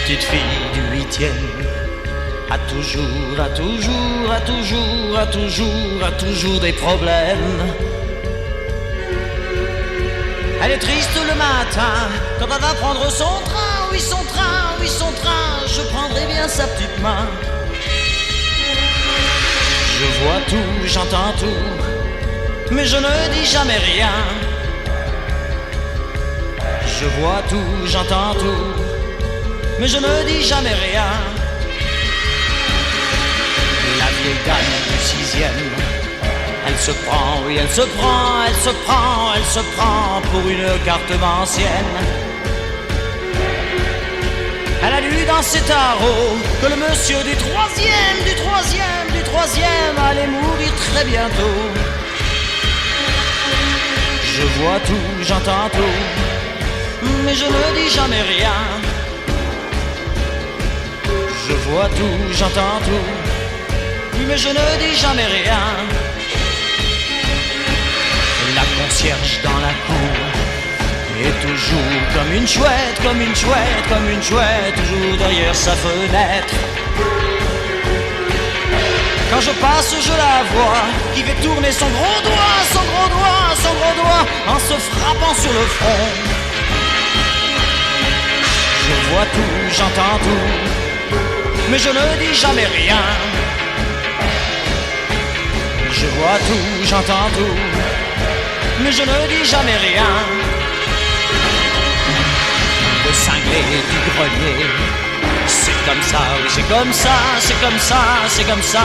petite fille du 8e a toujours des problèmes. Elle est triste le matin quand elle va prendre son train. Oui, son train, je prendrai bien sa petite main. Je vois tout, j'entends tout, mais je ne dis jamais rien. Je vois tout, j'entends tout, mais je ne dis jamais rien. La vieille dame du 6e, elle se prend, oui elle se prend pour une carte ancienne. Elle a lu dans ses tarots que le monsieur du 3e allait mourir très bientôt. Je vois tout, j'entends tout, mais je ne dis jamais rien. Je vois tout, j'entends tout, mais je ne dis jamais rien. La concierge dans la cour est toujours comme une chouette, toujours derrière sa fenêtre. Quand je passe, je la vois qui fait tourner son gros doigt en se frappant sur le front. Je vois tout, j'entends tout, mais je ne dis jamais rien. Je vois tout, j'entends tout, mais je ne dis jamais rien. Le cinglé du grenier, c'est comme ça, oui c'est comme ça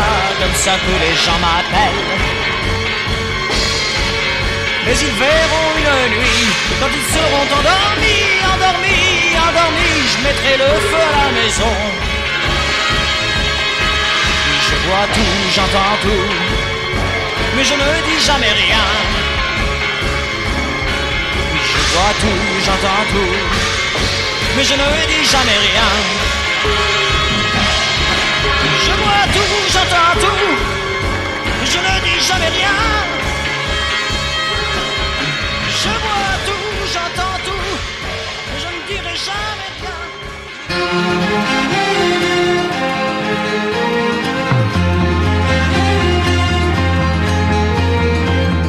que les gens m'appellent. Mais ils verront une nuit, quand ils seront endormis, je mettrai le feu à la maison. Je vois tout, j'entends tout, mais je ne dis jamais rien. Je vois tout, j'entends tout, mais je ne dis jamais rien. Je vois tout, j'entends tout, mais je ne dis jamais rien. Je vois tout, j'entends tout, mais je ne dirai jamais rien.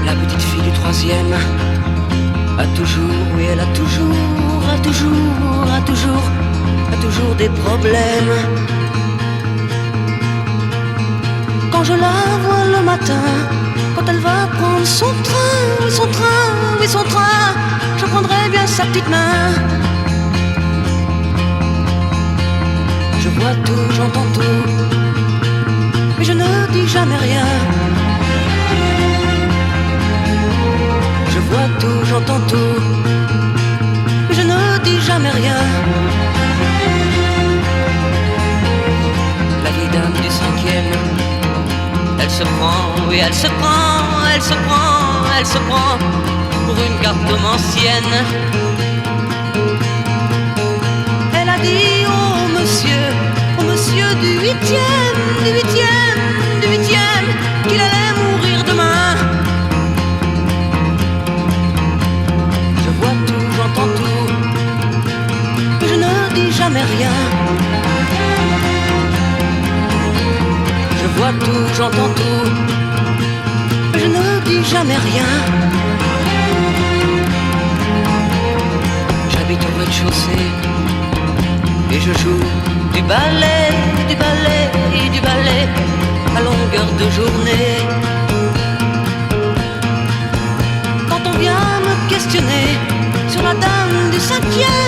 La petite fille du 3e a toujours, oui elle a toujours des problèmes. Quand je la vois le matin, quand elle va prendre son train, je prendrai bien sa petite main. Je vois tout, j'entends tout, mais je ne dis jamais rien. Je vois tout, j'entends tout, mais je ne dis jamais rien. La vieille dame du 5e, elle se prend, oui elle se prend pour une carte ancienne. Elle a dit au monsieur du 8e qu'il allait mourir demain. Je vois tout, j'entends tout, mais je ne dis jamais rien. Je vois tout, j'entends tout, mais je ne dis jamais rien. J'habite au rez-de-chaussée et je joue du ballet à longueur de journée. Quand on vient me questionner sur la dame du 5e,